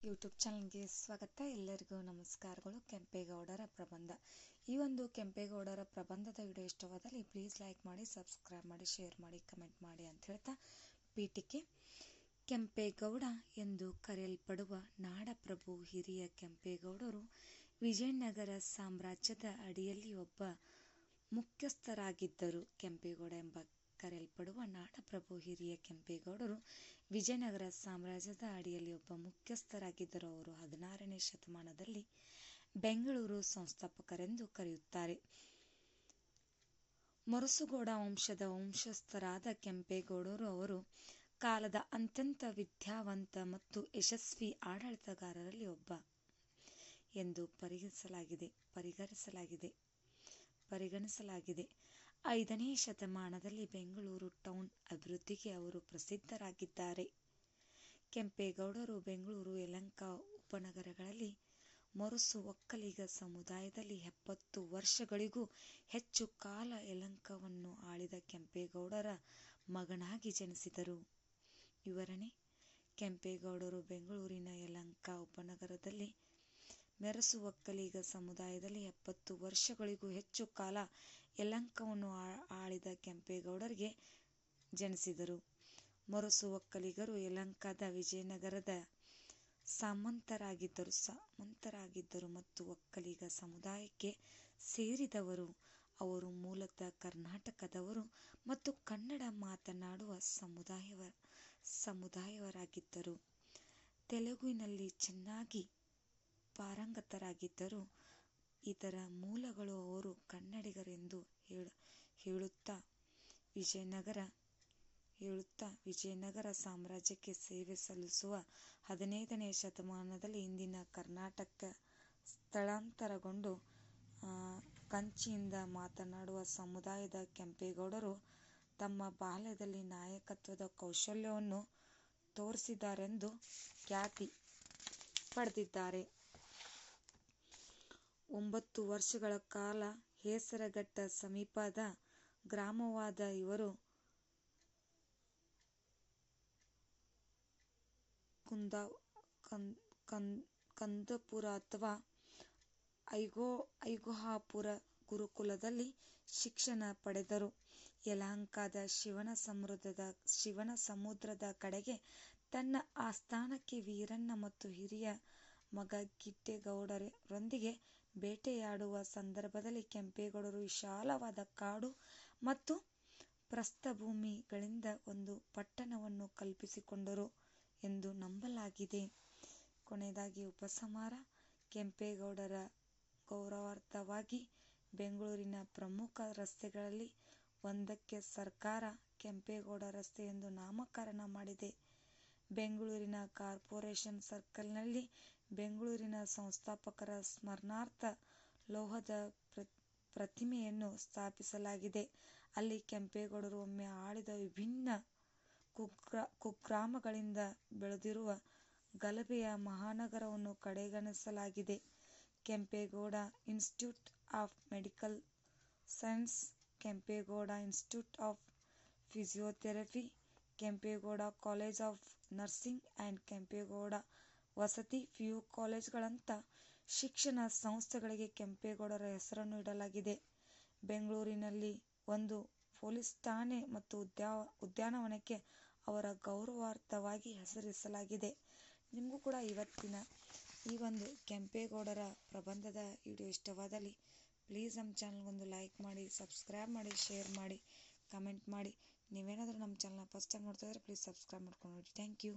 YouTube ಚಾನಲ್ಗೆ ಸ್ವಾಗತ. ಎಲ್ಲರಿಗೂ ನಮಸ್ಕಾರಗಳು. ಕೆಂಪೇಗೌಡರ ಪ್ರಬಂಧ. ಈ ಒಂದು ಕೆಂಪೇಗೌಡರ ಪ್ರಬಂಧದ ವಿಡಿಯೋ ಇಷ್ಟವಾದಲ್ಲಿ ಪ್ಲೀಸ್ ಲೈಕ್ ಮಾಡಿ, ಸಬ್ಸ್ಕ್ರೈಬ್ ಮಾಡಿ, ಶೇರ್ ಮಾಡಿ, ಕಮೆಂಟ್ ಮಾಡಿ ಅಂತ ಹೇಳ್ತಾ, ಪೀಠಿಕೆ. ಕೆಂಪೇಗೌಡ ಎಂದು ಕರೆಯಲ್ಪಡುವ ನಾಡಪ್ರಭು ಹಿರಿಯ ಕೆಂಪೇಗೌಡರು ವಿಜಯನಗರ ಸಾಮ್ರಾಜ್ಯದ ಅಡಿಯಲ್ಲಿ ಒಬ್ಬ ಮುಖ್ಯಸ್ಥರಾಗಿದ್ದರು. ಕೆಂಪೇಗೌಡ ಎಂಬ ಕರೆಯಲ್ಪಡುವ ನಾಡಪ್ರಭು ಹಿರಿಯ ಕೆಂಪೇಗೌಡರು ವಿಜಯನಗರ ಸಾಮ್ರಾಜ್ಯದ ಅಡಿಯಲ್ಲಿ ಒಬ್ಬ ಮುಖ್ಯಸ್ಥರಾಗಿದ್ದರು. ಅವರು 16ನೇ ಶತಮಾನದಲ್ಲಿ ಬೆಂಗಳೂರು ಸಂಸ್ಥಾಪಕರೆಂದು ಕರೆಯುತ್ತಾರೆ. ಮುರಸುಗೌಡ ವಂಶದ ವಂಶಸ್ಥರಾದ ಕೆಂಪೇಗೌಡರು ಅವರು ಕಾಲದ ಅತ್ಯಂತ ವಿದ್ಯಾವಂತ ಮತ್ತು ಯಶಸ್ವಿ ಆಡಳಿತಗಾರರಲ್ಲಿ ಒಬ್ಬ ಎಂದು ಪರಿಗಣಿಸಲಾಗಿದೆ. 5ನೇ ಶತಮಾನದಲ್ಲಿ ಬೆಂಗಳೂರು ಟೌನ್ ಅಭಿವೃದ್ಧಿಗೆ ಅವರು ಪ್ರಸಿದ್ಧರಾಗಿದ್ದಾರೆ. ಕೆಂಪೇಗೌಡರು ಬೆಂಗಳೂರು, ಯಲಹಂಕ ಉಪನಗರಗಳಲ್ಲಿ ಮುರಸು ಒಕ್ಕಲಿಗ ಸಮುದಾಯದಲ್ಲಿ 70 ವರ್ಷಗಳಿಗೂ ಹೆಚ್ಚು ಕಾಲ ಯಲಹಂಕವನ್ನು ಆಳಿದ ಕೆಂಪೇಗೌಡರ ಮಗನಾಗಿ ಜನಿಸಿದರು. ವಿವರಣೆ: ಕೆಂಪೇಗೌಡರು ಬೆಂಗಳೂರಿನ ಯಲಹಂಕ ಉಪನಗರದಲ್ಲಿ ಮುರಸು ಒಕ್ಕಲಿಗ ಸಮುದಾಯದಲ್ಲಿ 70 ವರ್ಷಗಳಿಗೂ ಹೆಚ್ಚು ಕಾಲ ಯಲಹಂಕವನ್ನು ಆಳಿದ ಕೆಂಪೇಗೌಡರಿಗೆ ಜನಿಸಿದರು. ಮುರಸು ಒಕ್ಕಲಿಗರು ಯಲಹಂಕದ ವಿಜಯನಗರದ ಸಾಮಂತರಾಗಿದ್ದರು ಮತ್ತು ಒಕ್ಕಲಿಗ ಸಮುದಾಯಕ್ಕೆ ಸೇರಿದವರು. ಅವರು ಮೂಲತಃ ಕರ್ನಾಟಕದವರು ಮತ್ತು ಕನ್ನಡ ಮಾತನಾಡುವ ಸಮುದಾಯವರಾಗಿದ್ದರು. ತೆಲುಗಿನಲ್ಲಿ ಚೆನ್ನಾಗಿ ಪಾರಂಗತರಾಗಿದ್ದರು. ಇತರ ಮೂಲಗಳು ಅವರು ಕನ್ನಡಿಗರು ಎಂದು ಹೇಳುತ್ತಾ ವಿಜಯನಗರ ಸಾಮ್ರಾಜ್ಯಕ್ಕೆ ಸೇವೆ ಸಲ್ಲಿಸುವ 15ನೇ ಶತಮಾನದಲ್ಲಿ ಇಂದಿನ ಕರ್ನಾಟಕಕ್ಕೆ ಸ್ಥಳಾಂತರಗೊಂಡು ಕಂಚಿಯಿಂದ ಮಾತನಾಡುವ ಸಮುದಾಯದ ಕೆಂಪೇಗೌಡರು ತಮ್ಮ ಬಾಲ್ಯದಲ್ಲಿ ನಾಯಕತ್ವದ ಕೌಶಲ್ಯವನ್ನು ತೋರಿಸಿದ್ದಾರೆಂದು ಖ್ಯಾತಿ ಪಡೆದಿದ್ದಾರೆ. 9 ವರ್ಷಗಳ ಕಾಲ ಹೇಸರಘಟ್ಟ ಸಮೀಪದ ಗ್ರಾಮವಾದ ಇವರು ಕುಂದಾಪುರ ಅಥವಾ ಐಗುಹಾಪುರ ಗುರುಕುಲದಲ್ಲಿ ಶಿಕ್ಷಣ ಪಡೆದರು. ಯಲಹಂಕದ ಶಿವನಸಮುದ್ರದ ಕಡೆಗೆ ತನ್ನ ಆಸ್ಥಾನಕ್ಕೆ ವೀರಣ್ಣ ಮತ್ತು ಹಿರಿಯ ಮಗ ಗಿಡ್ಡೇಗೌಡರೊಂದಿಗೆ ಬೇಟೆಯಾಡುವ ಸಂದರ್ಭದಲ್ಲಿ ಕೆಂಪೇಗೌಡರು ವಿಶಾಲವಾದ ಕಾಡು ಮತ್ತು ಪ್ರಸ್ಥಭೂಮಿಗಳಿಂದ ಒಂದು ಪಟ್ಟಣವನ್ನು ಕಲ್ಪಿಸಿಕೊಂಡರು ಎಂದು ನಂಬಲಾಗಿದೆ. ಕೊನೆಯದಾಗಿ ಉಪಸಂಹಾರ: ಕೆಂಪೇಗೌಡರ ಗೌರವಾರ್ಥವಾಗಿ ಬೆಂಗಳೂರಿನ ಪ್ರಮುಖ ರಸ್ತೆಗಳಲ್ಲಿ ಒಂದಕ್ಕೆ ಸರ್ಕಾರ ಕೆಂಪೇಗೌಡ ರಸ್ತೆ ಎಂದು ನಾಮಕರಣ ಮಾಡಿದೆ. ಬೆಂಗಳೂರಿನ ಕಾರ್ಪೊರೇಷನ್ ಸರ್ಕಲ್ನಲ್ಲಿ ಬೆಂಗಳೂರಿನ ಸಂಸ್ಥಾಪಕರ ಸ್ಮರಣಾರ್ಥ ಲೋಹದ ಪ್ರತಿಮೆಯನ್ನು ಸ್ಥಾಪಿಸಲಾಗಿದೆ. ಅಲ್ಲಿ ಕೆಂಪೇಗೌಡರು ಒಮ್ಮೆ ಆಳಿದ ವಿಭಿನ್ನ ಕುಗ್ರಾಮಗಳಿಂದ ಬೆಳೆದಿರುವ ಗಲಭೆಯ ಮಹಾನಗರವನ್ನು ಕಡೆಗಣಿಸಲಾಗಿದೆ. Kempegowda institute of medical science, Kempegowda institute of physiotherapy, Kempegowda college of nursing and Kempegowda ವಸತಿ PU ಕಾಲೇಜುಗಳಂಥ ಶಿಕ್ಷಣ ಸಂಸ್ಥೆಗಳಿಗೆ ಕೆಂಪೇಗೌಡರ ಹೆಸರನ್ನು ಇಡಲಾಗಿದೆ. ಬೆಂಗಳೂರಿನಲ್ಲಿ ಒಂದು ಪೊಲೀಸ್ ಠಾಣೆ ಮತ್ತು ಉದ್ಯಾನವನಕ್ಕೆ ಅವರ ಗೌರವಾರ್ಥವಾಗಿ ಹೆಸರಿಸಲಾಗಿದೆ. ನಿಮಗೂ ಕೂಡ ಇವತ್ತಿನ ಈ ಒಂದು ಕೆಂಪೇಗೌಡರ ಪ್ರಬಂಧದ ವಿಡಿಯೋ ಇಷ್ಟವಾದಲ್ಲಿ ಪ್ಲೀಸ್ ನಮ್ಮ ಚಾನಲ್ಗೊಂದು ಲೈಕ್ ಮಾಡಿ, ಸಬ್ಸ್ಕ್ರೈಬ್ ಮಾಡಿ, ಶೇರ್ ಮಾಡಿ, ಕಮೆಂಟ್ ಮಾಡಿ. ನೀವೇನಾದರೂ ನಮ್ಮ ಚಾನಲ್ನ ಫಸ್ಟ್ ಟೈಮ್ ನೋಡ್ತಾ ಇದ್ದರೆ ಪ್ಲೀಸ್ ಸಬ್ಸ್ಕ್ರೈಬ್ ಮಾಡ್ಕೊಂಡು ನೋಡಿ. Thank you.